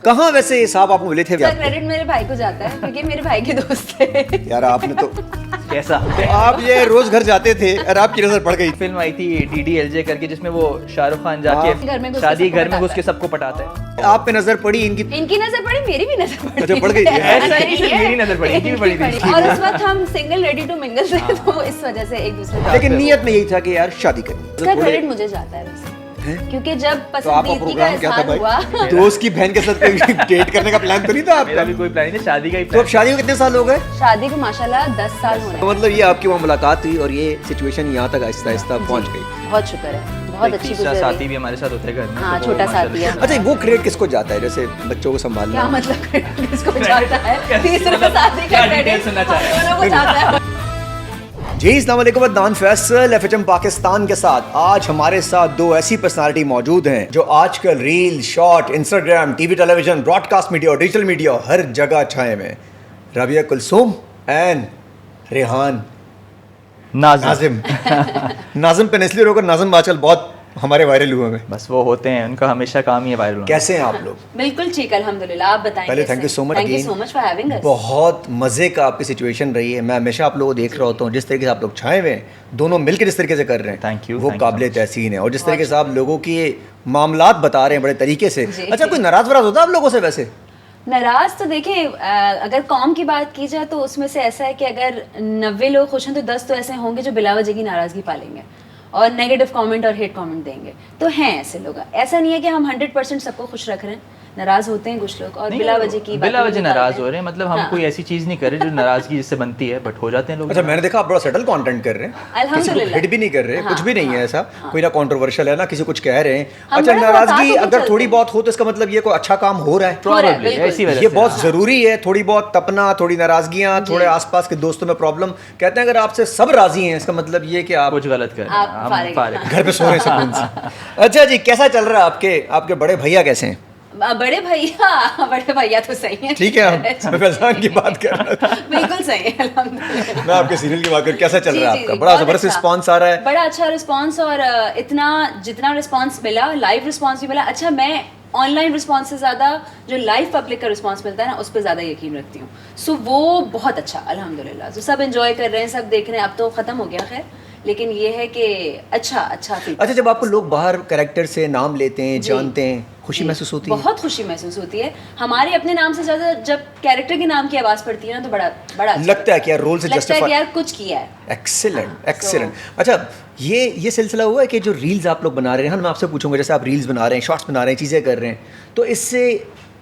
कहाँ वैसे ये साहब आपको मिले थे? क्रेडिट मेरे भाई को जाता है क्योंकि मेरे भाई के दोस्त थे। यार आपने तो कैसा आप ये रोज घर जाते थे और आपकी नजर पड़ गई। फिल्म आई थी DDLJ करके जिसमें वो शाहरुख खान जाके शादी घर में घुस के सबको पटाता है। आप पे नजर पड़ी इनकी नजर पड़ी, मेरी भी नजर पड़ी। अच्छा, पड़ गई। ऐसा ही सिर्फ मेरी नजर पड़ी, इनकी भी पड़ी थी। और उस वक्त हम सिंगल रेडी टू मिंगल थे, तो इस वजह से एक दूसरे लेकिन नियत में यही था कि यार शादी करनी। इसका क्रेडिट मुझे जाता है वैसे, क्योंकि जब तो आपका पसंदीदगी का प्रोग्राम क्या था एहसास हुआ। भाई? दोस्त की बहन के साथ डेट करने का प्लान तो नहीं था मेरा आपका? भी कोई प्लान नहीं, शादी का ही तो अब शादी को कितने साल हो गए? शादी को माशाल्लाह 10 साल होने तो मतलब ये आपकी वहाँ मुलाकात हुई और ये सिचुएशन यहाँ तक आहिस्ता आहिस्ता पहुँच गई। बहुत शुक्र है, बहुत अच्छी तीसरा गुजर साथी रही। भी हमारे साथ होते हैं घर में। हाँ, तो छोटा वो साथी है। अच्छा, वो क्रेडिट किसको जाता है? जैसे बच्चों को संभालना। क्या मतलब क्रेडिट किसको जाता है? तीसरा शादी का क्या क्रेडिट डिटेल सुनना चाह रहे हैं? दोनों को जाता है। जी अस्सलाम वालेकुम, अदनान फैसल FHM पाकिस्तान के साथ। आज हमारे साथ दो ऐसी पर्सनालिटी मौजूद हैं जो आजकल reel, short, Instagram, TV, television, broadcast media और डिजिटल मीडिया हर जगह छाए हुए हैं। रबिया कुलसूम एंड रेहान नाजिम। नाजिम पे इसलिए रोकर, नाजिम आजकल बहुत हमारे वायरल हुए हैं। बस वो होते हैं, उनका हमेशा काम ही है वायरल होना। कैसे हैं आप लोग? बिल्कुल ठीक, अल्हम्दुलिल्लाह। आप बताएं। पहले thank you so much, thank you so much for having us. बहुत मज़े का आपकी सिचुएशन रही है। मैं हमेशा आप लोगों को देख रहा होता हूँ, जिस तरीके से आप लोग छाए हुए हैं, दोनों मिलकर जिस तरीके से कर रहे हैं, Thank you, वो thank you काबिल so much। तहसीन है। और जिस तरीके से आप लोगों की मामलात बता रहे हैं बड़े तरीके से। जी। अच्छा, कोई नाराज वराज होता है आप लोगों से वैसे? नाराज तो देखें, अगर कौम की बात की जाए तो उसमें से ऐसा है कि अगर 90 लोग खुश हैं तो 10 तो ऐसे होंगे जो बिला वजह की नाराजगी पालेंगे और नेगेटिव कमेंट और हेट कमेंट देंगे। तो हैं ऐसे लोग। ऐसा नहीं है कि हम 100% सबको खुश रख रहे हैं, नाराज होते हैं कुछ लोग और बिला वजह की बिला बातें वजह निकालते नाराज हैं। हो रहे हैं। मतलब हम हाँ। कोई ऐसी चीज नहीं कर रहे जो नाराजगी जिससे बनती है, बट हो जाते हैं लोग। अच्छा, मैंने देखा आप बड़ा सेटल कंटेंट कर रहे हैं, किसी को अल्हम्दुलिल्लाह। हिट भी नहीं कर रहे, हाँ, कुछ भी नहीं है ऐसा, हाँ। कोई ना कंट्रोवर्शियल है ना किसी कुछ कह रहे हैं। हम अच्छा, बड़ा नाराजगी मुहताज होके अगर चलते थोड़ी हैं। बहुत हो तो इसका मतलब ये कोई अच्छा काम हो रहा है। हो रहा है, Probably, बिल्कुल। ऐसी वजह ये से। बहुत जरूरी है। थोड़ी बहुत तपना, थोड़ी नाराजगियां, थोड़े आसपास के दोस्तों में प्रॉब्लम। कहते हैं अगर आपसे सब राजी हैं, इसका मतलब ये कि आप कुछ गलत कर रहे हैं। आप हम फारिग फारिग। हैं। घर पे सो रहे हैं सुकून से। अच्छा जी, कैसा चल रहा है आपके बड़े भैया कैसे हैं? बड़े भैया तो सही है। ठीक है, मैं फैजान की बात कर रहा था। बिल्कुल सही है, अल्हम्दुलिल्लाह। मैं आपके सीरियल की बात कर, कैसा चल जी, रहा है जी, आपका? जी, बड़ा बहुत जबरदस्त अच्छा। रिस्पांस आ रहा है। बड़ा अच्छा रिस्पांस और इतना जितना रिस्पांस मिला, लाइव रिस्पांस भी मिला। अच्छा, मैं ऑनलाइन रिस्पांस से ज़्यादा जो लाइव पब्लिक का रिस्पांस मिलता है ना, उस पर ज़्यादा यकीन रखती हूँ। सो वो बहुत अच्छा, अल्हम्दुलिल्लाह। तो सब एंजॉय कर रहे हैं, सब देख रहे हैं। अब तो ख़त्म हो गया खैर, लेकिन ये है कि अच्छा फील। अच्छा, जब आपको लोग बाहर कैरेक्टर से नाम लेते हैं, जानते हैं, खुशी महसूस होती है? बहुत खुशी महसूस होती है। हमारे अपने नाम से ज़्यादा जब कैरेक्टर के नाम की आवाज़ पड़ती है ना, तो बड़ा अच्छा लगता है कि यार रोल से लगता है जस्टिफाई। कि यार कुछ किया है। Excellent excellent. अच्छा, ये सिलसिला हुआ है कि जो रील्स आप लोग बना रहे हैं, मैं आपसे पूछूंगा, जैसे आप रील्स बना रहे हैं, शॉर्ट्स बना रहे हैं, चीज़ें कर रहे हैं, तो इससे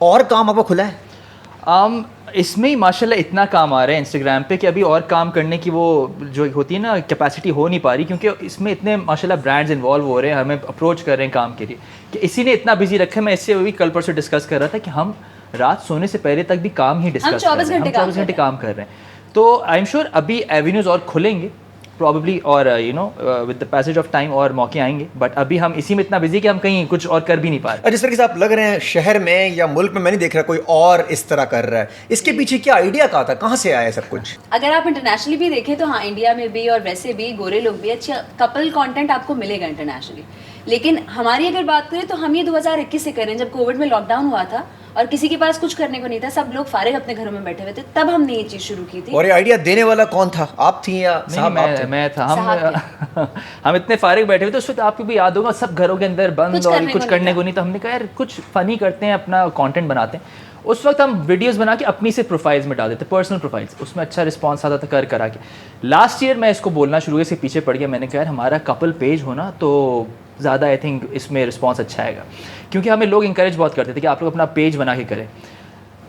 और काम आपको खुला है? इसमें ही माशाल्लाह इतना काम आ रहा है इंस्टाग्राम पे कि अभी और काम करने की वो जो होती है ना कैपेसिटी हो नहीं पा रही, क्योंकि इसमें इतने माशाल्लाह ब्रांड्स इन्वॉल्व हो रहे हैं, हमें अप्रोच कर रहे हैं काम के लिए, कि इसी ने इतना बिजी रखा है। मैं इससे अभी कल परसों डिस्कस कर रहा था कि हम रात सोने से पहले तक भी काम ही डिस्कस कर रहे हैं। 24 घंटे काम कर रहे हैं। तो आई एम श्योर अभी एवेन्यूज़ और खुलेंगे प्रॉब्ली, और with the passage of time और मौके आएंगे, बट अभी हम इसी में इतना बिजी कि हम कहीं कुछ और कर भी नहीं पा रहे। जिस तरीके से आप लग रहे हैं शहर में या मुल्क में, मैं नहीं देख रहा कोई और इस तरह कर रहा है। इसके पीछे क्या आइडिया कहा था, कहाँ से आया है सब कुछ? अगर आप इंटरनेशनली भी देखें तो हाँ, इंडिया में भी और वैसे भी गोरे लोग भी अच्छा कपल कंटेंट आपको मिलेगा इंटरनेशनली। लेकिन हमारी अगर बात करें तो हम ये 2021 से कर रहे हैं, जब कोविड में लॉकडाउन हुआ था और किसी के पास कुछ करने को नहीं था, सब लोग फारिग अपने घरों में बैठे हुए थे, तब हमने ये चीज़ शुरू की थी। और ये आइडिया देने वाला कौन था? आप थी या नहीं, साहब? आप थे? मैं था। साहब हम इतने फारिग बैठे हुए थे उस वक्त, आपको भी याद होगा, सब घरों के अंदर बंद और कुछ करने को नहीं था। हमने कहा यार कुछ फनी करते हैं, अपना कंटेंट बनाते हैं। उस वक्त हम वीडियोस बना के अपनी से प्रोफाइल्स में डाल देते, पर्सनल प्रोफाइल्स, उसमें अच्छा रिस्पांस आता था करा के। लास्ट ईयर मैं इसको बोलना शुरू हुआ, इसके पीछे पड़ गया। मैंने कहा यार हमारा कपल पेज हो ना तो ज़्यादा आई थिंक इसमें रिस्पांस अच्छा आएगा, क्योंकि हमें लोग इंकरेज बहुत करते थे कि आप लोग अपना पेज बना के करें।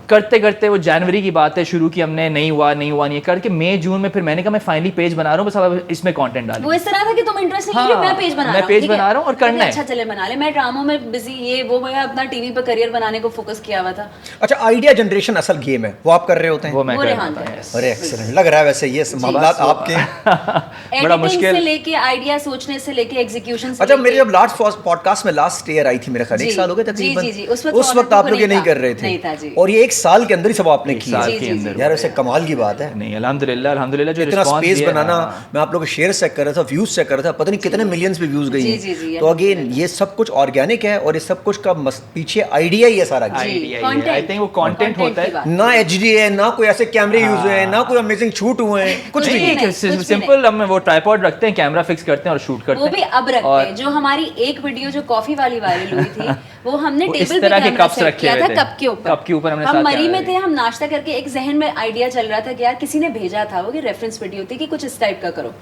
करते करते वो जनवरी की बात है, शुरू की हमने, नहीं हुआ नहीं करके मई जून में फिर मैंने कहा मैं फाइनली पेज बना रहा हूँ, बस अब इसमें कंटेंट डालूं। वो इस तरह था कि तुम इंटरेस्ट नहीं हाँ, कि मैं पेज बना रहा हूँ, मैं पेज ठीक है? बना रहा हूँ और करना है। अच्छा चले बना ले, मैं ड्रामों में बिजी, ये वो, मैं अपना टीवी पर करियर बनाने को फोकस किया हुआ था। अच्छा, आइडिया जनरेशन असल गेम है, वो आप कर रहे होते हैं? वो मैं वो कर रेहान रहा था, था। yes। अरे एक्सीलेंट लग रहा है वैसे ये मामलात आपके। बड़ा एडिटिंग मुश्किल। से लेके आइडिया सोचने से लेके एग्जीक्यूशन। अच्छा, मेरे जब लास्ट पॉडकास्ट में लास्ट ईयर आई थी, मेरे ख्याल 1 साल हो गए तकरीबन, जी, उस वक्त आप लोग ये नहीं कर रहे थे, नहीं था जी। और ये 1 साल के अंदर ही सब आपने एक साल किया के अंदर यार, वैसे कमाल की बात है। नहीं अल्हम्दुलिल्लाह अल्हम्दुलिल्लाह, जो इतना response स्पेस दिया, बनाना, हाँ। मैं आप लोगों के शेयर चेक कर रहा था, व्यूज चेक कर रहा था, पता नहीं कितने मिलियंस पे व्यूज गई जी, हैं। जी, जी, तो अगेन ये सब कुछ ऑर्गेनिक है और इस सब कुछ का पीछे आइडिया ही है सारा। आइडिया आई content, थिंक वो कंटेंट content होता की है बात। ना एचडी है, ना कोई ऐसे कैमरे यूज हुए हैं, ना कोई अमेजिंग शूट हुए हैं, कुछ भी नहीं। कुछ भी सिंपल हम वो ट्राइपॉड रखते हैं, कैमरा फिक्स करते हैं और शूट करते वो हैं। भी अब रखते हैं। जो हमारी एक वीडियो जो कॉफी वाली वायरल हुई थी, वो हमने वो इस टेबल पे तरह के कैमरा cups सेट रखे किया हुए था, थे। कप के ऊपर। कप के ऊपर हमने हम साथ मरी कैमरा में थे, हम नाश्ता करके एक जहन में आइडिया चल रहा था कि यार किसी ने भेजा था वो कि रेफरेंस वीडियो थी कि कुछ इस टाइप का करो।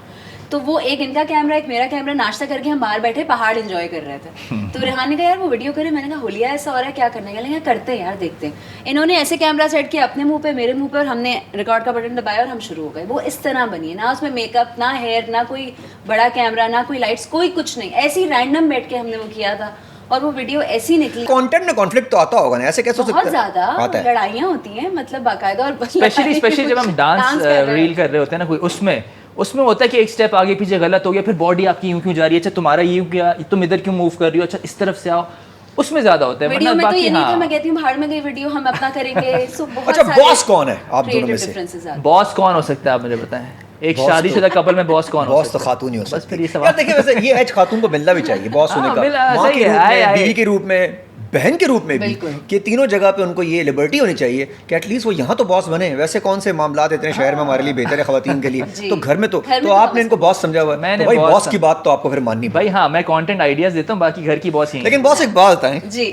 तो वो एक इनका कैमरा एक मेरा कैमरा, नाश्ता करके हम बाहर बैठे पहाड़ एंजॉय कर रहे थे। तो रेहान ने कहा यार वो वीडियो करे। मैंने कहा होलिया ऐसा हो रहा है, क्या करना है? कहलेंगे करते हैं यार, देखते हैं। इन्होंने ऐसे कैमरा सेट किया अपने मुंह पे, मेरे मुंह पे, और हमने रिकॉर्ड का बटन दबाया और हम शुरू हो गए। वो इस तरह बनी है ना, उसमें मेकअप ना, हेयर ना, कोई बड़ा कैमरा ना, कोई लाइट्स, कोई कुछ नहीं, ऐसे ही रैंडम बैठ के हमने वो किया था और वो वीडियो ऐसी निकली। कंटेंट में कॉन्फ्लिक्ट तो आता होगा ना, ऐसे कैसे हो सकता बहुत है? ज्यादा आता है। लड़ाइयाँ होती हैं, मतलब बाकायदा। और स्पेशली जब हम डांस रील कर रहे होते हैं ना कोई, उसमें होता है कि एक स्टेप आगे पीछे गलत हो गया, फिर बॉडी आपकी यूं क्यों जा रही है, अच्छा तुम्हारा यूं क्या, तुम इधर क्यों मूव कर रही हो, अच्छा इस तरफ से आओ, उसमें ज्यादा होता है। वीडियो में तो ये नहीं हाँ। था, मैं कहती हूँ भाड़ में गई वीडियो, हम अपना करेंगे। सो बहुत अच्छा, सारे बॉस कौन है आप दोनों में creative से? differences आते हैं। बॉस कौन हो सकता है आप मुझे बताएं, एक बॉस शादीशुदा कपल में बॉस कौन हो बॉस तो सकता है? खातून ही हो बस सकती फिर ये है। सवाल यार देखिए, वैसे ये एज खातून को मिलना भी चाहिए बॉस होने हाँ, का, माँ सही के है, रूप आए, में, बीवी के रूप में, बहन के रूप में भी, बिल्कुल। कि तीनों जगह पे उनको ये लिबर्टी होनी चाहिए कि एटलीस्ट वो यहाँ तो बॉस बने। वैसे कौन से मामला इतने शहर में हमारे लिए बेहतर है खवातीन के लिए, जी। तो घर में तो घर में तो तो आपने बॉस इनको बॉस समझा हुआ है, मैंने तो भाई बॉस बॉस की बात तो आपको फिर माननी भाई। हाँ, मैं कंटेंट आइडियाज देता हूँ, बाकी घर की बॉस ही हैं। लेकिन बॉस एक बात बताएं, जी।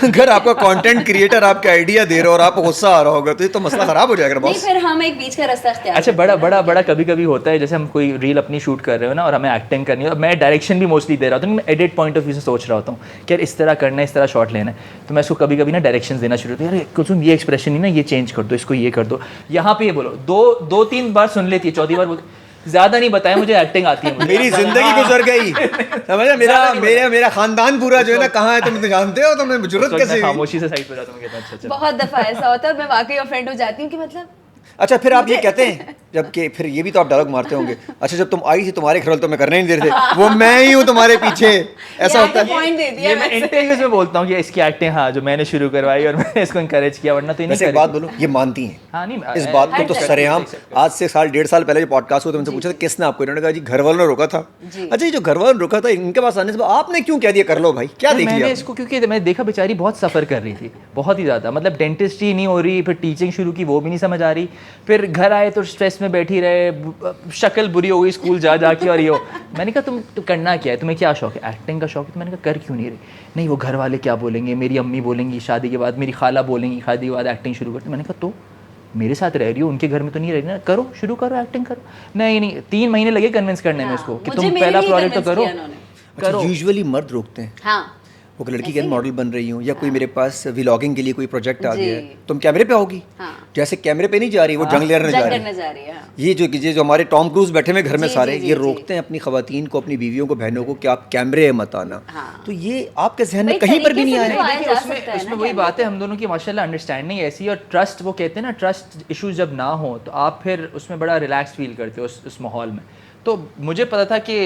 अगर आपका कंटेंट क्रिएटर आपके आइडिया दे रहा हो और आपको गुस्सा आ रहा होगा तो ये तो मसला खराब हो जाएगा नहीं, बॉस। फिर हम एक बीच का रास्ता इख्तियार अच्छा, करते हैं ना। बड़ा कभी कभी होता है, जैसे हम कोई रील अपनी शूट कर रहे हो ना और हमें एक्टिंग करनी है, और मैं डायरेक्शन भी मोस्टली दे रहा होता हूँ, मैं एडिट पॉइंट ऑफ व्यू से सोच रहा होता हूँ कि यार इस तरह करना है, इस तरह शॉट लेना है, तो मैं इसको कभी कभी ना डायरेक्शन देना शुरू करता हूँ, यार कुछ ये एक्सप्रेशन नहीं ना, ये चेंज कर दो, इसको ये कर दो, यहाँ पे ये बोलो। दो तीन बार सुन लेती है, चौथी बार ज्यादा नहीं बताया, मुझे एक्टिंग आती है। मेरी जिंदगी गुजर गई, समझा? मेरा खानदान पूरा जो है ना कहाँ है तुम तो जानते हो, तो मैं जरूरत कैसे हुई? खामोशी से साइड पे जाता हूँ, मैं कहता हूँ, अच्छा बहुत दफा ऐसा होता है, मैं वाकई ऑफेंड हो जाती हूँ कि मतलब अच्छा, फिर आप ये कहते हैं जबकि फिर ये भी तो आप डायलॉग मारते होंगे, अच्छा जब तुम आई थी तुम्हारे खरल तो मैं करने नहीं दे रहे थे, वो मैं ही हूँ तुम्हारे पीछे, ऐसा यहाँ होता तो है? point दे दिया ये मैं वैसे। इंटरव्यूज में बोलता हूँ कि इसकी एक्टिंग, हाँ, जो मैंने शुरू करवाई और मैंने इसको इनकरेज किया, वरना तो ये नहीं वैसे एक बात करेगी। बोलो, ये मानती हैं हाँ, नहीं, इस बात को हर तो जगह सरेआम। आज से साल 1.5 साल पहले जो पॉडकास्ट हुआ तो उनसे पूछा था किसने आपको, इन्होंने कहा जी घर वालों ने रोका था। जी। अच्छा, ये जो घर वालों ने रोका था इनके पास आने से बाद आपने क्यों कह दिया कर लो भाई, क्या देख मैंने लिया? इसको, क्योंकि मैंने देखा बेचारी बहुत सफ़र कर रही थी, बहुत ही ज़्यादा, मतलब डेंटिस्ट ही नहीं हो रही, फिर टीचिंग शुरू की वो भी नहीं समझ आ रही, फिर घर आए तो स्ट्रेस में बैठी रहे, शक्ल बुरी हो गई स्कूल जा के, और ये हो। मैंने कहा तुम तो करना क्या है, तुम्हें क्या शौक है? एक्टिंग का शौक है। तो मैंने कहा कर क्यों नहीं रही? नहीं, वो घर वाले क्या बोलेंगे, मेरी अम्मी बोलेंगी शादी के बाद, मेरी खाला बोलेंगी शादी के बाद एक्टिंग शुरू करते। मैंने कहा तो मेरे साथ रह रही हो, उनके घर में तो नहीं रह रही ना, करो, शुरू करो, एक्टिंग करो। नहीं 3 महीने लगे कन्विंस करने में उसको कि मुझे तुम मेरे पहला लिए प्रोजेक्ट तो convince करो किया इन्होंने। करो। यूजुअली मर्द रोकते हैं, हाँ, वो लड़की ऐसे के मॉडल बन रही हूँ या कोई मेरे पास व्लॉगिंग के लिए कोई प्रोजेक्ट आ जी। गया है, तुम कैमरे पे आओगी, हाँ। जैसे कैमरे पे नहीं जा रही, वो जंग लेने जा जंग रही करने है। जा रही है, हाँ। ये जो हमारे टॉम क्रूज बैठे हुए घर में जी, सारे, जी, ये जी, रोकते हैं अपनी खवातीन को, अपनी बीवियों को, बहनों को कि आप कैमरे मत आना। हाँ। तो ये आपके जहन में भाई, कहीं पर भी तरीके नहीं से भी आया? आया देखिए, जा उसमें सकता है ना उसमें वही कैमरे बात है पे। हम दोनों की माशाल्लाह अंडरस्टैंडिंग ऐसी, और ट्रस्ट, वो कहते हैं ना, ट्रस्ट इश्यूज जब ना हो तो आप फिर उसमें बड़ा रिलैक्स फील करते हो उस माहौल में। तो मुझे पता था कि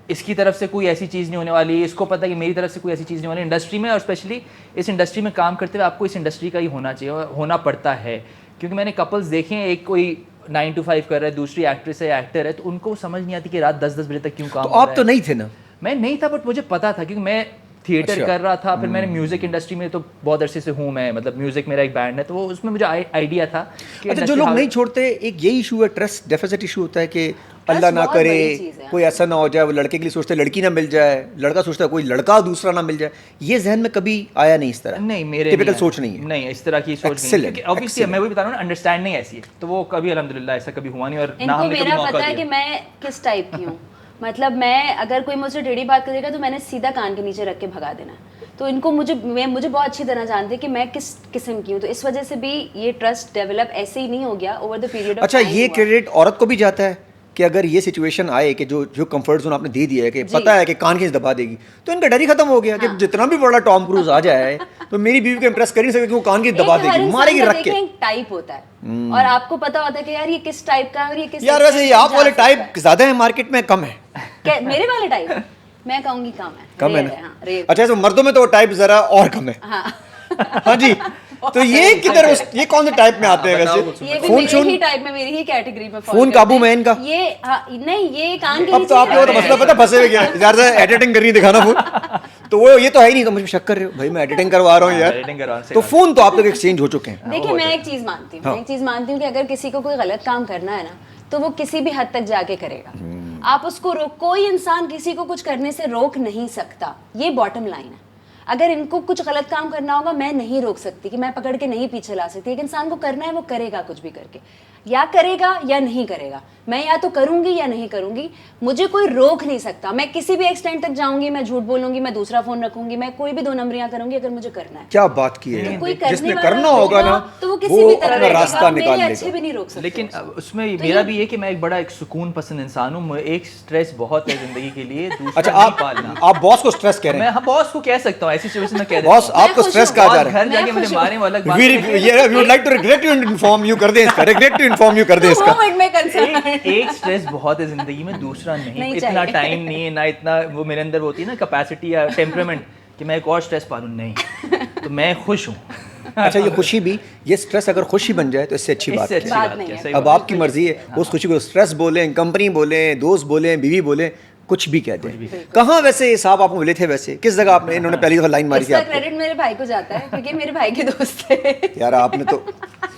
इसकी तरफ से कोई ऐसी चीज़ नहीं होने वाली, इसको पता है कि मेरी तरफ से कोई ऐसी चीज़ नहीं होने वाली। इंडस्ट्री में, और स्पेशली इस इंडस्ट्री में काम करते हुए आपको इस इंडस्ट्री का ही होना चाहिए, और होना पड़ता है, क्योंकि मैंने कपल्स देखे हैं, एक कोई 9 to 5 कर रहा है, दूसरी एक्ट्रेस है या एक्टर है, तो उनको समझ नहीं आती कि रात 10 बजे तक क्यों काम तो हो रहा आप है। तो नहीं थे ना? मैं नहीं था, बट मुझे पता था, क्योंकि मैं थिएटर अच्छा। कर रहा था, फिर मैंने म्यूजिक इंडस्ट्री में तो बहुत अरसे से हूँ मैं, मतलब म्यूजिक मेरा एक बैंड है, तो वो उसमें मुझे आइडिया था कि अच्छा, जो लोग नहीं छोड़ते, एक यही इशू है, ट्रस्ट डेफिसिट इशू होता है कि अल्लाह ना बहुत करे बड़ी चीज़ है। कोई ऐसा ना हो जाए, वो लड़के के लिए सोचते लड़की ना मिल जाए, लड़का सोचता है कोई लड़का दूसरा ना मिल जाए। ये जहन में कभी आया नहीं इस तरह? नहीं, मेरे टिपिकल नहीं सोच नहीं है। नहीं, इस तरह की सोच नहीं है, Excellent, क्योंकि ऑब्वियसली मैं वही बता रहा हूँ ना, अंडरस्टैंडिंग ऐसी है, तो वो कभी अल्हम्दुलिल्लाह ऐसा कभी हुआ नहीं, और ना इनको हमने कभी मेरा मौका पता है कि दिया। मैं किस टाइप की हूँ। मतलब मैं, अगर कोई मुझसे टेढ़ी बात करेगा तो मैंने सीधा कान के नीचे रख के भगा देना है। तो इनको मुझे बहुत अच्छी तरह जानते हैं कि मैं किस किस्म की हूँ, तो इस वजह से भी ये ट्रस्ट डेवलप ऐसे ही नहीं हो गया, ओवर द पीरियड ऑफ अच्छा, ये क्रेडिट औरत को भी जाता है कि अगर ये सिचुएशन आए कि जो कंफर्ट जोन आपने दे दिया है कि पता है कि कान खींच दबा देगी, तो इनका डर ही खत्म हो गया कि जितना भी बड़ा टॉम क्रूज आ जाए तो मेरी बीवी को इंप्रेस कर नहीं सके कि वो कान खींच दबा देगी, मारेगी रख के। टाइप होता है और आपको पता होता है कि यार ये किस टाइप का है और ये किस यार वैसे ये आप वाले टाइप ज्यादा है मार्केट में, कम है? मेरे वाले टाइप मैं कहूंगी कम है, कम है rare ना? हाँ, rare। अच्छा, तो मर्दों में तो टाइप जरा और कम है। हाँ हाँ जी, तो ये किधर ये कौन से टाइप में आते हैं वैसे? ये भी फोन मेरे ही टाइप में, मेरी ही कैटेगरी में fall फोन करते काबू हैं। में इनका ये नहीं, ये काम की अब तो आप लोगों का मसला पता फंसे हुए क्या यार से एडिटिंग कर रही दिखाना फोन तो वो ये तो है ही नहीं, तो मुझे शक कर रहे हो भाई मैं एडिटिंग करवा रहा हूँ यार। तो फोन तो आप लोग एक्सचेंज हो चुके हैं। देखिए मैं एक चीज मानती हूँ, मैं एक चीज मानती हूँ कि अगर किसी को कोई गलत काम करना है ना तो वो किसी भी हद तक जाके करेगा। आप उसको रोक, कोई इंसान किसी को कुछ करने से रोक नहीं सकता, ये बॉटम लाइन है। अगर इनको कुछ गलत काम करना होगा मैं नहीं रोक सकती कि मैं पकड़ के नहीं पीछे ला सकती। एक इंसान को करना है वो करेगा, कुछ भी करके या करेगा या नहीं करेगा। मैं या तो करूंगी या नहीं करूंगी, मुझे कोई रोक नहीं सकता। मैं किसी भी एक्सटेंट तक जाऊंगी, मैं झूठ बोलूंगी, मैं दूसरा फोन रखूंगी, मैं कोई भी 2 नंबरियां करूंगी अगर मुझे करना है। क्या बात की है, कोई करने जिसने वाला करना होगा ना तो वो किसी भी तरह अपना करेगा, रास्ता मेरे निकाल अच्छे भी लेगा। नहीं रोक सकते। लेकिन उसमें मेरा भी ये कि मैं एक बड़ा एक सुकून पसंद इंसान हूँ। एक स्ट्रेस बहुत है जिंदगी के लिए, दूसरा अच्छा नहीं पालना। आप बॉस को स्ट्रेस कह रहे मैं हैं? हाँ बॉस को कह सकता हूँ, ऐसी सिचुएशन में कह देता बॉस हूँ। आपको स्ट्रेस कहा जा रहा है? घर जाके मुझे मारे वो अलग बात है। We would like to regret you inform you कर दें इसका, रिग्रेट टू इन्फॉर्म यू कर दें इसका। मोमेंट में कंसर्न एक स्ट्रेस बहुत है जिंदगी में, दूसरा नहीं। इतना चाहिए। टाइम नहीं है ना, इतना वो मेरे अंदर होती है ना कैपेसिटी या टेम्परामेंट कि मैं एक और स्ट्रेस पालूं, नहीं। तो मैं खुश हूँ। अच्छा ये खुशी भी, ये स्ट्रेस अगर खुशी बन जाए तो इससे अच्छी बात इससे है। अच्छी बात बात नहीं क्या, है। सही अब बात आपकी मर्जी है, उस खुशी को स्ट्रेस बोलें, कंपनी बोलें, दोस्त बोलें, बीवी बोलें, कुछ भी कहते हैं। कहाँ वैसे साहब आपको मिले थे, वैसे किस जगह आपने इन्होंने पहली दफा लाइन मारी थी इसका आपको? क्रेडिट मेरे भाई को जाता है क्योंकि मेरे भाई के दोस्त थे। यार आपने तो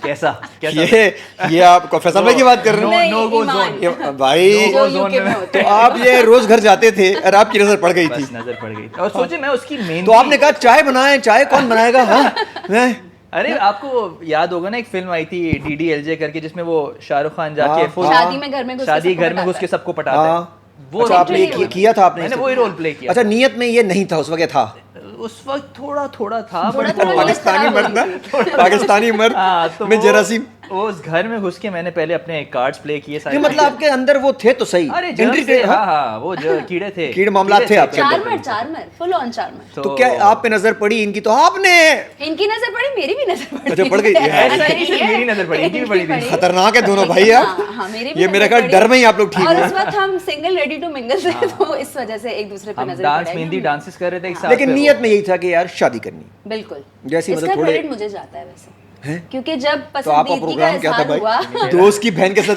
कैसा ये आप फैसल भाई की बात कर रहे हो? नहीं, नो गो ईमान। जोन। ये भाई जो जोन यूके में- में होते तो हैं। आप ये रोज घर जाते थे और आपकी नजर पड़ गई थी, बस नजर पड़ गई और सोचे मैं उसकी मेन तो आपने कहा चाय बनाएं, चाय कौन बनाएगा? हाँ मैं अरे आपको याद होगा ना एक फिल्म आई थी DDLJ करके जिसमें वो शाहरुख खान जाके हाँ, full- शादी में घर में घुस के शादी सबको घर में घुस पटाता के है। सबको पटाता है। हाँ। वो अच्छा आपने literally किया था आपने मैंने इसे? वही रोल प्ले किया। अच्छा नीयत में ये नहीं था उस वक्त, था उस वक्त थोड़ा थोड़ा था थोड़ा but थोड़ा वो- नीयत पाकिस्तानी खराब मर्द हो ना, गई थी। पाकिस्तानी मर्द हाँ, तो में वो- जरासीम। वो उस घर में घुस के मैंने पहले अपने कार्ड्स प्ले किए सारे। ये मतलब आपके अंदर वो थे तो सही, अरे एंट्री जर्म थे, थे, हाँ? हाँ हाँ वो जो कीड़े थे, कीड़े मामलात थे आपके अंदर। Charmer full on charmer. तो क्या आप पे नजर पड़ी इनकी? तो आपने इनकी नजर पड़ी, मेरी भी नजर पड़ी। अच्छा, पड़ गई? ऐसा ऐसा नहीं नहीं है, है। मेरी नजर पड़ी, इनकी भी पड़ी थी। खतरनाक है दोनों भाई यार। हाँ, मेरी भी ये नजर मेरा ख्याल पड़ी। डर में ही आप लोग ठीक और हो। उस वक्त हम सिंगल रेडी टू मिंगल थे तो इस वजह से एक दूसरे पे हम नजर डांस पड़ेगी मेहंदी हमें। डांसेस कर रहे थे एक साथ लेकिन पे नीयत वो। में यही था कि यार शादी करनी। बिल्कुल जैसी मतलब इसका थोड़े- क्रेडिट मुझे जाता है वैसे हैं? क्योंकि जब तो आपका पसंदीदगी का प्रोग्राम क्या था इजहार हुआ भाई? दोस्त की बहन के साथ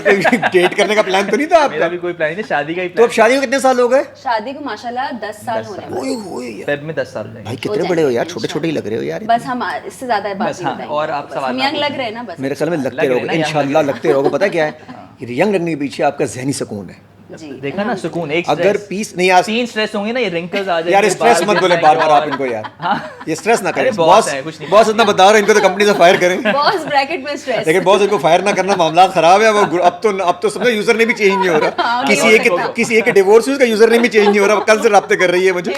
डेट करने का प्लान तो नहीं था मेरा आपका? भी कोई प्लान नहीं था, शादी का ही तो अब प्लान। शादी को कितने साल हो गए? शादी को माशाल्लाह 10 साल 10 होने साल। वाले। ओए ओए यार। फेब में 10 साल हो भाई जाएंगे। कितने हो बड़े हो यार, जाएंगे छोटे छोटे ही लग रहे हो यार। बस हम इससे ज्यादा बात बस नहीं हाँ, बताएंगे और आप बस सवाल हम ना यंग लग पूछिए। रहे हैं ना बस मेरे ख्याल में लग लगते रहे रहोगे, ना, young इंशाल्लाह लग रहे लगते रहोगे। पता क्या है, यंग लगने के पीछे आपका जहनी सुकून है। जी देखा ना सुकून, एक अगर स्ट्रेस, पीस नहीं आज 3 स्ट्रेस होंगे ना, ये रिंकल्स आ जाएंगे। यार स्ट्रेस बाल मत गिर बोले जाएंगे बार बार आप और- इनको यार, हाँ। ये स्ट्रेस ना करें। अरे boss बॉस है, कुछ नहीं बॉस इतना बता रहे हो, इनको तो कंपनी से फायर करें। बॉस ब्रैकेट में स्ट्रेस लेकिन बॉस इनको फायर ना करना, मामला खराब है। वो अब तो समझो यूजर ने भी चेंज नहीं हो रहा, किसी एक डिवोर्स हुई, उसका यूजर ने भी चेंज नहीं हो रहा, कल से राब्ते कर रही है मुझे।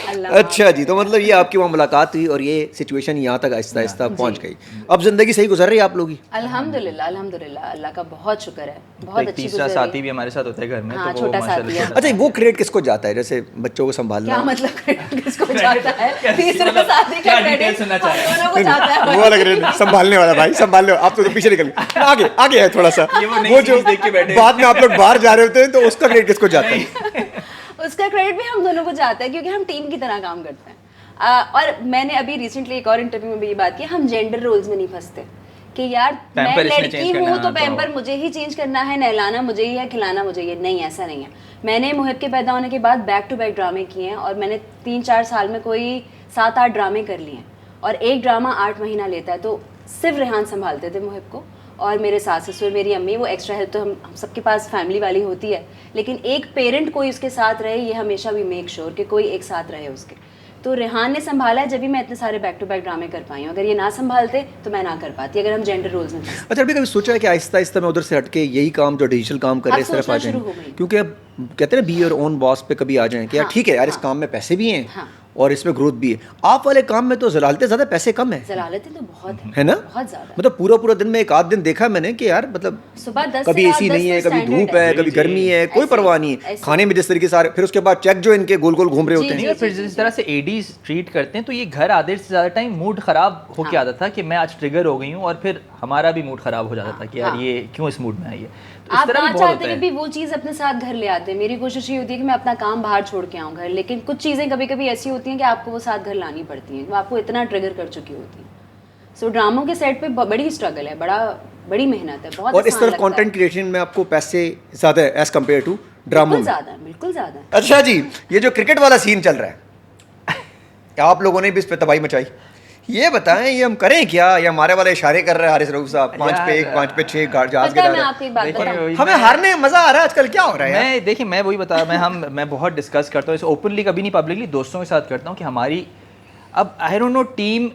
अल्लाह अच्छा जी, तो मतलब ये आपकी वहाँ मुलाकात हुई और ये सिचुएशन यहाँ तक आहिस्ता आहिस्ता पहुँच गई। अब जिंदगी सही गुजर रही है आप लोगों की? अल्हम्दुलिल्लाह अल्हम्दुलिल्लाह अल्लाह का बहुत शुक्र है, बहुत एक अच्छी तीसरा गुजर साथी रही। भी हमारे साथ होता है घर में, हाँ, तो वो छोटा साथी माशाल्लाह है। अच्छा वो क्रेडिट किसको जाता है, जैसे बच्चों को संभालना? क्या मतलब क्रेडिट किसको जाता है? तीसरे मतलब शादी का क्या क्रेडिट डिटेल सुनना चाह रहे हैं? दोनों को जाता है। वो वाला क्रेडिट संभालने वाला भाई, संभाल लो आप, तो पीछे निकल आगे आगे है थोड़ा सा। ये वो नई वो जो सीरीज देख के बैठे। बाद में आप लोग बाहर जा रहे होते हैं तो उसका क्रेडिट किसको जाता है? उसका क्रेडिट भी हम दोनों को जाता है क्योंकि हम टीम की तरह काम करते हैं। और मैंने अभी रिसेंटली एक और इंटरव्यू में भी ये बात की, हम जेंडर रोल्स में नहीं फंसते कि यार मैं Pamper इसने लड़की change करना हूँ है, तो तो- पैम्पर मुझे ही चेंज करना है, नहलाना मुझे ही है, खिलाना मुझे ही है। नहीं, ऐसा नहीं है। मैंने मुहिब के पैदा होने के बाद बैक टू बैक ड्रामे किए हैं और मैंने 3-4 साल में कोई 7-8 ड्रामे कर लिए हैं और एक ड्रामा 8 महीना लेता है। तो सिर्फ रेहान संभालते थे मुहिब को और मेरे सास ससुर, मेरी अम्मी, वो एक्स्ट्रा हेल्प तो हम सबके पास फैमिली वाली होती है, लेकिन एक पेरेंट कोई उसके साथ रहे, ये हमेशा भी मेक श्योर कि कोई एक साथ रहे उसके। तो रेहान ने संभाला है, जब भी मैं इतने सारे बैक टू बैक ड्रामे कर पाई हूँ। अगर ये ना संभालते तो मैं ना कर पाती, अगर हम जेंडर रोल्स में फंसते। अच्छा अभी कभी सोचा है कि आहिस्ता आहिस्ता मैं उधर से हटके यही काम जो डिजिटल काम कर रहे हैं अब इस तरफ आ सोचना शुरू हो जाएं? गई। क्योंकि अब कहते हैं ना बी योर ओन बॉस पे कभी आ जाएं कि यार हाँ, ठीक है यार इस हाँ। काम में पैसे भी हैं हाँ। और इसमें ग्रोथ भी है। आप वाले काम में तो जलालते ज़्यादा पैसे कम है, जलालतें तो बहुत है ना? बहुत ज्यादा। मतलब पूरा दिन में एक आध दिन देखा मैंने कि यार मतलब सुबह 10 कभी से रात एसी 10 नहीं है, तो कभी standard धूप है, कभी जी, गर्मी है, कोई ऐसे- परवाह नहीं है। ऐसे। खाने में जिस तरीके से आ रहे, फिर उसके बाद चेक जो इनके गोल गोल घूम रहे होते नहीं, हैं। और फिर जिस तरह से एडीज ट्रीट करते हैं तो ये घर आधे से ज़्यादा टाइम मूड ख़राब होके आता था कि मैं आज ट्रिगर हो गई हूँ और फिर हमारा भी मूड ख़राब हो जाता था कि यार हाँ। ये क्यों इस मूड में आई है। तो इस आप तरह ना भी बहुत चाहते होता हुए है। भी वो चीज़ अपने साथ घर ले आते हैं। मेरी कोशिश ये होती है कि मैं अपना काम बाहर छोड़ के आऊँ घर, लेकिन कुछ चीज़ें कभी कभी ऐसी होती हैं कि आपको वो साथ घर लानी पड़ती हैं, वो आपको इतना ट्रिगर कर चुकी होती हैं। सो ड्रामों के सेट पे बड़ी स्ट्रगल है, बड़ी मेहनत है, बहुत और इस आसान तरफ लगता है। कंटेंट क्रिएशन में आपको पैसे ज़्यादा है एज कम्पेयर टू ड्रामो में? बिल्कुल ज़्यादा। अच्छा जी, ये जो क्रिकेट वाला सीन चल रहा है, आप लोगों ने भी इस पे तबाही मचाई, ये बताएं ये हम करें क्या? ये हमारे वाले इशारे कर रहे हैं हारिस रऊफ साहब, 5 पे 1, 5 पे 6 जहाज पता गिरा है, मैं रहे हैं। आपको एक बात देखिए, बताऊं, वही हमें हारने में मजा आ रहा है आजकल, क्या हो रहा है यार? मैं देखिए, मैं वही बता मैं बहुत डिस्कस करता हूँ इसे ओपनली, कभी नहीं पब्लिकली, दोस्तों के साथ करता हूँ कि हमारी अब आई डोंट नो टीम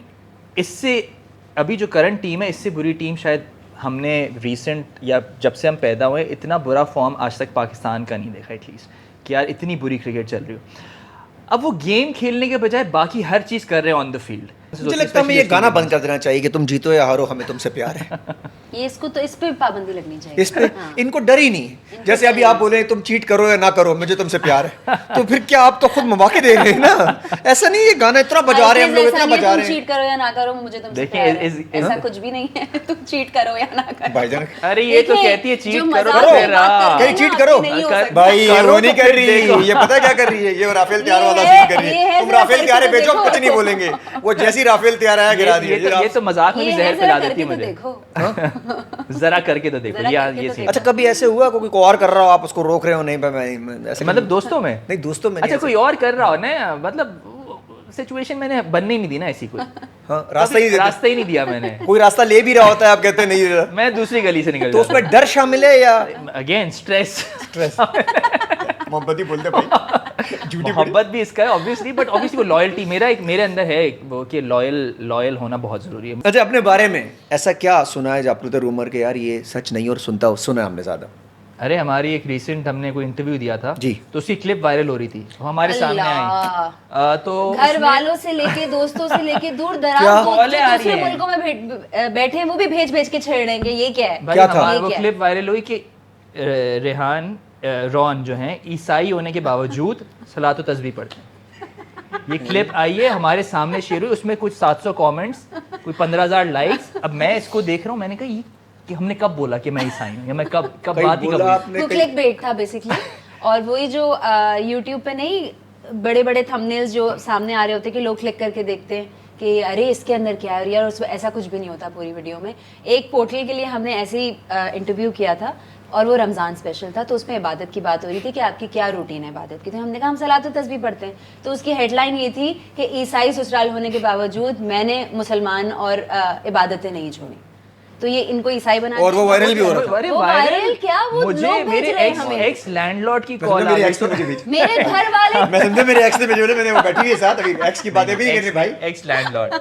इससे, अभी जो करंट टीम है इससे बुरी टीम शायद हमने रीसेंट या जब से हम पैदा हुए इतना बुरा फॉर्म आज तक पाकिस्तान का नहीं देखा एटलीस्ट, कि यार इतनी बुरी क्रिकेट चल रही हो। अब वो गेम खेलने के बजाय बाकी हर चीज़ कर रहे हैं ऑन द फील्ड। मुझे लगता है हमें ये गाना बंद कर देना चाहिए कि तुम जीतो या हारो हमें तुमसे प्यार है। ये इसको तो इस पे पाबंदी लगनी चाहिए। इस पे हाँ। इनको डर ही नहीं है। जैसे अभी आप बोले तुम चीट करो या ना करो मुझे तुमसे प्यार है, तो फिर क्या आप तो खुद मौके दे रहे हैं ना? ऐसा नहीं, ये गाना इतना बजा रहे हैं हम लोग, इतना बजा रहे हैं। चीट करो या ना करो मुझे तुमसे देखिए, प्यार है, ऐसा कुछ भी नहीं है। तुम चीट करो या ना करो भाईजान अरे ये तो देखिए, कहती है जो चीट मजाक करो, में बात कर रहे हैं कहीं ना, चीट करो। आपसे नहीं हो कर- सकता। भाई ये करो वो नहीं तो कर फिर रही, देखो। ये पता क्या कर रही है? ये राफेल तैयार वाला ये सीन कर रही है, है। तुम जरा राफेल करके तैयार तो भेजो, देखो। कुछ नहीं बोलेंगे, वो जैसी राफेल तैयार आया गिरा दिए। ये तो मजाक में भी ये जहर है, पिला जरा देती है करके तो मुझे। देखो। जरा करके तो देखो, जरा यार करके ये तो सीन। देखो। अच्छा कभी ऐसे हुआ कोई और कर रहा हो आप उसको रोक रहे हो? नहीं मैं ऐसे मतलब दोस्तों में? नहीं, दोस्तों में अच्छा नहीं कोई और कर रहा हो ना, मतलब सिचुएशन मैंने बनने ही नहीं दी ना ऐसी कोई, हाँ, रास्ता ही नहीं देते। रास्ता ही नहीं दिया मैंने। कोई रास्ता ले भी रहा होता है आप कहते हैं नहीं दे रहा। मैं दूसरी गली से निकल तो उसमें डर शामिल है या अगेन स्ट्रेस? मोहब्बत ही बोलते भाई, झूठी मोहब्बत भी इसका है ऑब्वियसली, बट ऑब्वियसली वो लॉयल्टी मेरे अंदर है वो कि लॉयल होना बहुत जरूरी है। अच्छा अपने बारे में ऐसा क्या सुना है जो आपको तो रूमर के यार ये सच नहीं और सुना है हमने ज्यादा? अरे हमारी एक रिसेंट हमने कोई इंटरव्यू दिया था जी, तो उसकी क्लिप वायरल हो रही थी, वो हमारे सामने आई। तो घर उसमें- वालों से लेके दोस्तों से लेके दूर क्या? दराज कॉलें आ रही दूसरे हैं। मुल्कों में बैठे हैं, वो भी भेज के छेड़ेंगे, ये क्या है? भाई क्या था? हमारी वो ये क्या? क्लिप वायरल हुई कि रेहान रॉन जो हैं ईसाई होने के बावजूद सलात व तस्बीह पढ़ते हैं। ये क्लिप आई है हमारे सामने शेयर हुई, उसमें कुछ 700 कमेंट्स, कोई 15,000 लाइक्स। अब मैं इसको देख रहा हूँ, मैंने कहा ये कि हमने कब बोला कि मैं ईसाई हूँ, या मैं कब कहीं बात ही कब बोला हुई? आपने वो कहीं- क्लिक बेट था बेसिकली। और वही जो यूट्यूब पे नहीं बड़े बड़े थंबनेल्स जो सामने आ रहे होते हैं कि लोग क्लिक करके देखते हैं कि अरे इसके अंदर क्या है, और यार उसमें ऐसा कुछ भी नहीं होता पूरी वीडियो में। एक पोर्टल के लिए हमने ऐसे ही इंटरव्यू किया था और वो रमज़ान स्पेशल था, तो उसमें इबादत की बात हो रही थी कि आपकी क्या रूटीन है इबादत की। तो हमने कहा हम सलात व तस्बीह पढ़ते हैं। तो उसकी हेडलाइन ये थी कि ईसाई ससुराल होने के बावजूद मैंने मुसलमान और इबादतें नहीं छोड़ी। तो ये इनको ईसाई बना और वो वायरल भी हो रहा था। अरे वो वायरल क्या, वो मुझे लोग भेज मेरे रहे हैं हमें। एक्स लैंडलॉर्ड की कॉल आ मेरे गई। एक्स ने मुझे भेजी। मेरे घर वाले मैं समझे मेरे एक्स ने भेजी, बोले मैंने वो बैठी हुई है साथ, अभी एक्स की बातें भी नहीं करनी भाई। एक्स लैंडलॉर्ड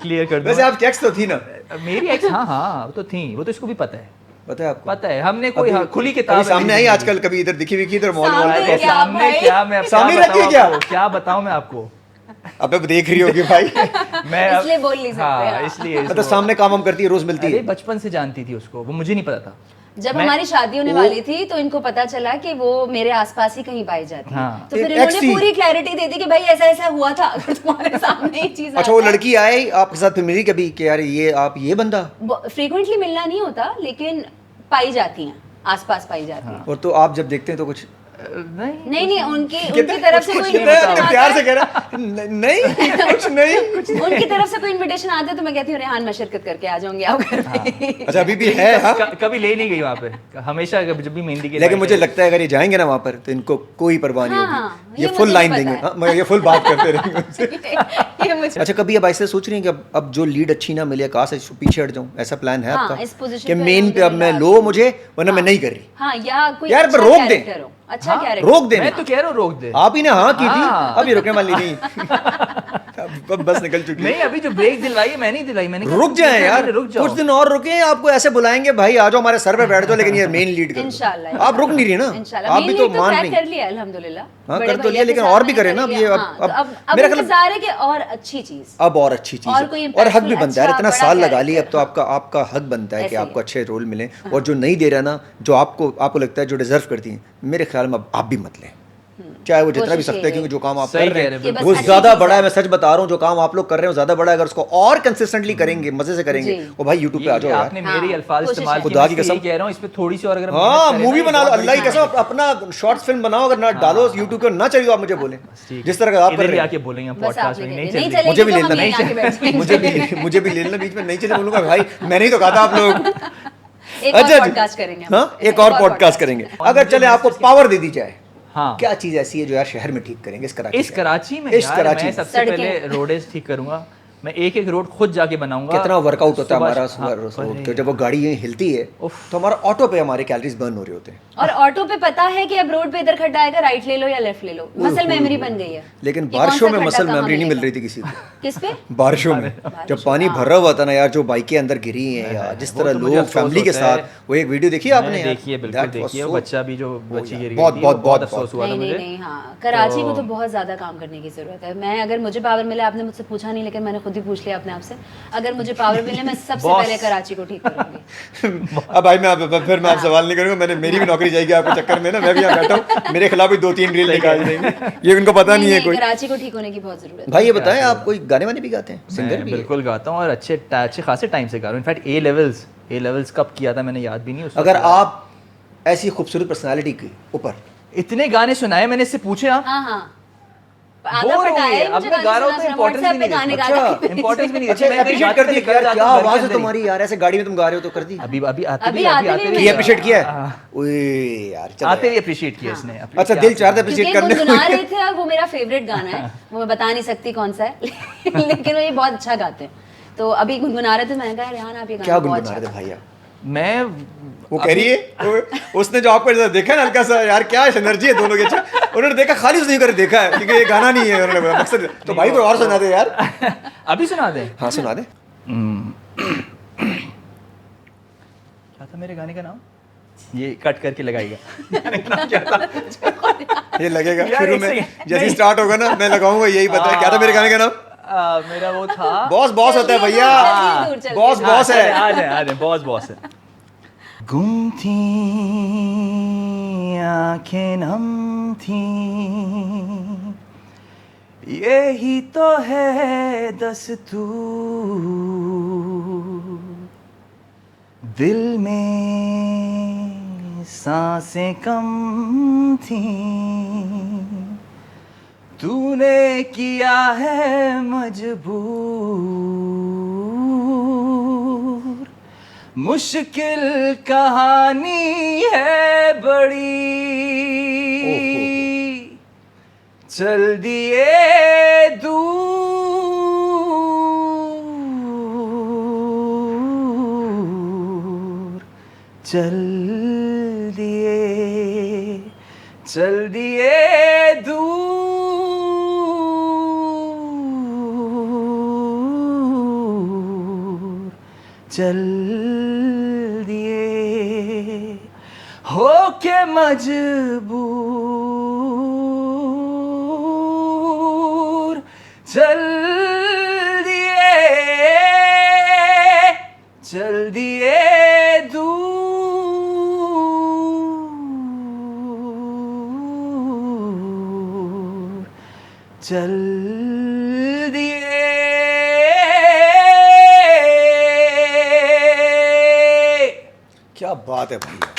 क्लियर कर वैसे दो। आपकी एक्स तो थी ना? मेरी एक्स हाँ वो तो थी, वो तो इसको भी पता है, पता है आपको? पता है हमने कोई अभी- हाँ, खुली कभी किताब सामने आई आजकल, कभी इधर दिखी विखी इधर मॉल सामने वॉल अरे क्या सामने भाई? क्या मैं अब सामने क्या रखी है बताऊं क्या? आपको? क्या बताऊं मैं आपको? अब देख रही होगी भाई। मैं अब- इसलिए बोल नहीं सकते, हाँ हाँ। इसलिए मतलब सामने काम हम करती है, रोज मिलती अरे है। बचपन से जानती थी उसको, वो मुझे नहीं पता था। जब मैं- हमारी शादी होने वो- वाली थी तो इनको पता चला कि वो मेरे आसपास ही कहीं पाई जाती है। हाँ। तो फिर एक ex इन्होंने थी। पूरी क्लैरिटी दे दी कि भाई ऐसा ऐसा हुआ था, अगर तुम्हारे सामने ये चीज अच्छा वो लड़की आई आपके साथ फिर मिली कभी कि यार ये आप ये बंदा? फ्रीक्वेंटली मिलना नहीं होता लेकिन पाई जाती हैं, आसपास पाई जाती हैं। और तो आप जब देखते हैं तो कुछ नहीं नहीं उनकी तरफ से कोई कहते हैं, invitation प्यार आता से है। कह रहा नहीं कुछ नहीं। उनकी तरफ से कोई इनविटेशन आता है तो मैं कहती हूँ रेहान मैं शिरकत करके आ जाऊंगी आप घर पे। अच्छा अभी भी है हाँ? कभी ले नहीं गई वहाँ पे, हमेशा जब भी मेहंदी के लेकिन night मुझे है। लगता है अगर ये जाएंगे ना वहाँ पर तो इनको कोई परवाह नहीं हाँ, होगी, ये ये फुल मुझे लाइन भी देंगे। पता है। हाँ, मगर ये फुल बात करते रहेंगे उनसे। ये मुझे अच्छा कभी अब ऐसे सोच रही हैं कि अब जो लीड अच्छी ना मिले कहाँ से पीछे हट जाऊँ, ऐसा प्लान है हाँ, आपका? इस position कि पे मेन पे अब मैं लो मुझे वरना मैं नहीं कर रही। हाँ या कोई यार, पर अच्छा रोक दे। character हो, अच्छा हाँ, कैरेक्टर। रोक दे। मैं तो कह रहा हूँ रोक दे। आप ही ने हाँ की थी, हाँ। अब ये रुकने वाली नहीं। अब बस निकल चुकी नहीं है। अभी जो ब्रेक दिलवाई है मैंने दिलवाई, मैंने कहा, रुक जाए यार, रुक जाओ। कुछ दिन और रुके, आपको ऐसे बुलाएंगे भाई आ जाओ हमारे सर पे बैठ जाओ, लेकिन ये मेन लीड करो। इंशाल्लाह आप रुक नहीं रही ना, इंशाल्लाह। आप मेन भी तो लीड मान क्रैक नहीं। कर लिया अल्हम्दुलिल्लाह। हाँ, बड़े कर तो भैया लिया, के लेकिन साथ और भी मैंने करें कर ना, अब लिया। ये हाँ, तो अब मेरा ख्याल इंतजार है कि और अच्छी चीज। अब और अच्छी चीज और है। कोई और हक भी impactful, बनता है, अच्छा, इतना बड़ा साल लगा लिए, अब character। तो आपका हक बनता है कि ऐसे ही आपको है। अच्छे रोल मिले, और जो नहीं दे रहा ना, जो आपको लगता है जो डिजर्व करती हैं, मेरे ख्याल में अब आप भी मत लें। चाहे वो जितना भी कोशिश सकते हैं, यही क्योंकि जो काम आप सही कर रहे कह रहे हैं हैं, वो बस ज्यादा अच्छी बड़ा है। चीज़ मैं सच बता रहा हूँ, जो काम आप लोग कर रहे हो ज्यादा बड़ा है, अगर उसको और कंसिस्टेंटली करेंगे, मजे से करेंगे, जी। वो भाई यूट्यूब पे आ जाओ यार। आपने मेरे हाँ, अल्फाज कोशिश इस्तेमाल है। किए, खुदा मैं की इसलिए कसम। यही कह रहा हूँ, इस पे थोड़ी सी और अगर हम हाँ, मेहनत करें मूवी ना, ये बना लो, बहुत अल्लाह की बड़ी कसम, अपना शॉर्ट्स फिल्म बनाओ, अगर ना डालो यूट्यूब पे, ना चलिए आप मुझे बोले ठीक जिस तरह का आप कर इधर ही रहे आके हैं। बोलेंगे बस पॉडकास्ट आपने में कह नहीं दिया। नहीं चल चलेगी मुझे भी तो लेना हम यहीं आके बैठ जाएंगे। मुझे भी लेना बीच में, नहीं चले बोलूंगा भाई मैंने ही तो कहा था आप लोग। एक और पॉडकास्ट करेंगे हम। हाँ, एक और पॉडकास्ट करेंगे। अगर चले आपको पावर दे दी जाए, हाँ क्या चीज ऐसी है जो यार शहर में ठीक करेंगे इस कराची इस के? कराची में इस यार कराची मैं में। सबसे सड़कें। पहले रोडेज ठीक करूंगा, मैं एक एक रोड खुद जाके बनाऊंगा। कितना वर्कआउट होता है सुबह- हमारा हाँ, सुबह रोड अरे के, जब वो गाड़ी यहीं हिलती है उफ। तो हमारा ऑटो पे हमारे कैलोरीज बर्न हो रहे होते हैं। और ऑटो पे पता है कि अब रोड पे इधर खड्डा आएगा, राइट ले लो या लेफ्ट ले लो, मसल मेमोरी बन गई है। लेकिन कि कौन बारिशों सा में खड्डा मसल कहाँ मेमोरी नहीं मिल मिलेगा। रही थी किसी को। किस पे? बारिशों में जब पानी हाँ। भरा हुआ था ना यार, जो बाइकें अंदर गिरी हैं यार, जिस वो तरह तो मुझे लोग अफसोस फैमिली के होता है। साथ, वो एक वीडियो देखी आपने मैंने यार? देखी है, बिल्कुल That was देखी है, वो so- बच्चा भी जो बच्ची यार, गिर गई बहुत- थी, बहुत- वो बहुत बहुत- अफसोस हुआ था नहीं नहीं मुझे। नहीं, हाँ कराची को तो बहुत ज्यादा काम करने की जरूरत है। मैं अगर मुझे पावर मिले, आपने मुझसे पूछा नहीं लेकिन मैंने खुद ही पूछ लिया अपने आप से, अगर मुझे पावर मिले मैं सबसे Boss। पहले कराची को ठीक करूंगी। अब भाई फिर मैं आप सवाल नहीं करूंगा, मैंने मेरी भी नौकरी जाएगी आपके चक्कर में ना, मैं भी यहाँ बैठा हूँ, मेरे खिलाफ भी 2-3 रील निकाल देंगे, ये उनको पता नहीं है कोई। कराची को ठीक होने की बहुत जरूरत है। भाई ये बताएं, आप कोई गाने वाने भी गाते हैं, सिंगर मैं भी? बिल्कुल गाता हूँ और अच्छे खासे टाइम से गा रहा हूँ। इनफैक्ट ए लेवल्स कब किया था मैंने याद भी नहीं। उस अगर वक्त आप ऐसी खूबसूरत पर्सनालिटी के ऊपर इतने गाने सुनाए मैंने, इससे पूछे आप हाँ हाँ आधा बोर हो पता गए, है अब मुझे मैं गा रहा हूँ तो गाने इम्पोर्टेंस सुना, भी नहीं गाने देता। गा अच्छा, इम्पोर्टेंस भी नहीं अच्छा देता। मैं कहीं अप्रिशिएट गाने कर दी लेकर यार, जाता क्या हूँ घर के आवाज है अंदर ही। तुम्हारी यार, ऐसे गाड़ी में तुम गा रहे हो तो कर दी, अभी अभी आते अभी भी आते भी भी ये अप्रिशिएट किया हाँ, है? ओए यार चलो आते यार। ही अप्रिशिएट किया इसने। अच्छा, दिल चाहता है अप्रिशिएट क्योंकि करने गुनगुना को। रहे थे और वो मेरा फेवरेट गाना है, वो मैं बता नहीं सकती कौन सा है लेकिन वो ये बहुत अच्छा गाते हैं, तो अभी गुनगुना रहे थे, मैंने कहा रेहान आप ये क्या गाना बहुत गुनगुना अच्छा रहे थे भैया? मैं वो कह रही है उसने जो आपको जैसा देखा ना हल्का सा, यार क्या एनर्जी है दोनों की। अच्छा उन्होंने देखा, खाली उसने कर देखा है क्योंकि ये गाना नहीं है, उन्होंने बोला मकसद तो भाई को और सुना दे यार। अभी सुना दे। हाँ सुना दे। क्या था मेरे गाने का नाम? ये कट करके लगाएगा। गाने का नाम क्या था? ये लगेगा यार, शुरू एक में सेकंड, जैसे नहीं। स्टार्ट होगा ना मैं लगाऊंगा यही पता है क्या था मेरे गाने का नाम। मेरा वो था बॉस बॉस होता है भैया, चलिए दूर, चलिए बॉस दूर। बॉस है। आ जाए बॉस है। गुम थी आंखें नम थी, यही तो है दस्तूर, दिल में सांसें कम थी, तूने किया है मजबूर, मुश्किल कहानी है बड़ी, चल दिए दूर, चल दिए दूर, चल दिए होके मजबूर, चल दिए दूर, चल दिए। क्या बात है भैया,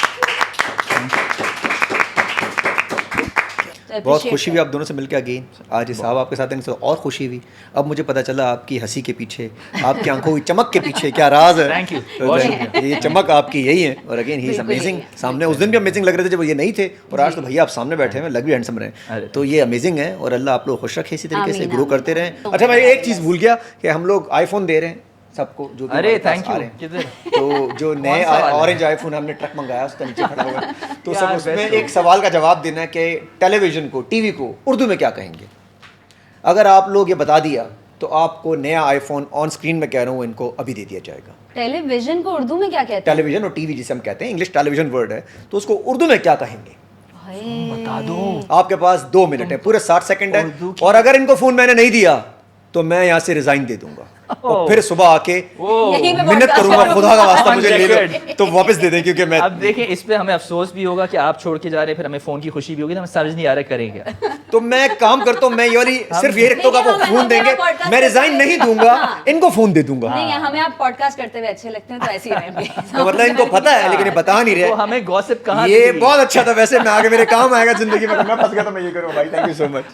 तो बहुत appreciate खुशी हुई करें। आप दोनों से मिलकर अगेन। आज ये साहब आपके साथ हैं, तो और खुशी हुई। अब मुझे पता चला आपकी हंसी के पीछे, आपकी आंखों की चमक के पीछे क्या राज है। Thank you। तो बहुत ये चमक आपकी यही है। और अगेन ही इज बिल्कुल अमेजिंग। यही है। सामने उस दिन भी अमेजिंग लग रहे थे जब ये नहीं थे, और आज तो भैया आप सामने बैठे हैं, लग भी हैंडसम रहे अरे। हैं। तो ये अमेजिंग है, और अल्लाह आप लोग खुश रखे इसी तरीके से, आमीन, ग्रो आमीन। करते रहें। अच्छा भाई एक चीज़ भूल गया कि हम लोग आईफोन दे रहे हैं सबको जो भी अरे हमारे पास थैंक आ यू। रहे हैं। किधर? तो जो नए कौन सा वाला? ऑरेंज आईफोन हमने ट्रक मंगाया उसका नीचे खड़ा हुआ है। तो यार, सब उसमें best एक सवाल का जवाब देना है कि टेलीविजन को, टीवी को उर्दू में क्या कहेंगे। अगर आप लोग ये बता दिया तो आपको नया आईफोन ऑन स्क्रीन में कह रहा हूँ इनको अभी दे दिया जाएगा। टेलीविजन को उर्दू में क्या कहते हैं? टेलीविजन और टीवी जिसे हम कहते हैं, इंग्लिश टेलीविजन वर्ड है, तो उसको उर्दू में क्या कहेंगे? भाई बता दो। आपके पास 2 मिनट है, पूरे 60 सेकंड है। उर्दू की- और अगर इनको फोन मैंने नहीं दिया तो मैं यहाँ से रिजाइन दे दूंगा और फिर सुबह आके यहीं पे मिन्नत podcast करूंगा करूंगा। खुदा का वास्ता मुझे ले लो Unrecord। तो वापस दे दें क्योंकि मैं अब देखें इस पे हमें अफसोस भी होगा कि आप छोड़ के जा रहे हैं, फिर हमें फोन की खुशी भी होगी, तो हमें समझ नहीं आ रहा करेंगे क्या। तो मैं काम करता हूँ, मैं ये वाली सिर्फ ये रखता हूँ कि नहीं, आपको हमें- फोन हमें देंगे, podcast मैं रिजाइन करते नहीं हैं। दूंगा, हाँ। इनको फोन दे दूंगा। नहीं हमें आप पॉडकास्ट करते हुए अच्छे लगते हैं तो ऐसे ही रहेंगे तो मतलब इनको पता है लेकिन ये बता नहीं तो रहे। हमें गॉसिप कहाँ ये से मिली? बहुत अच्छा था वैसे, मैं आगे मेरे काम आएगा जिंदगी में, मैं फंस गया तो मैं ये करूँ भाई, थैंक यू सो मच।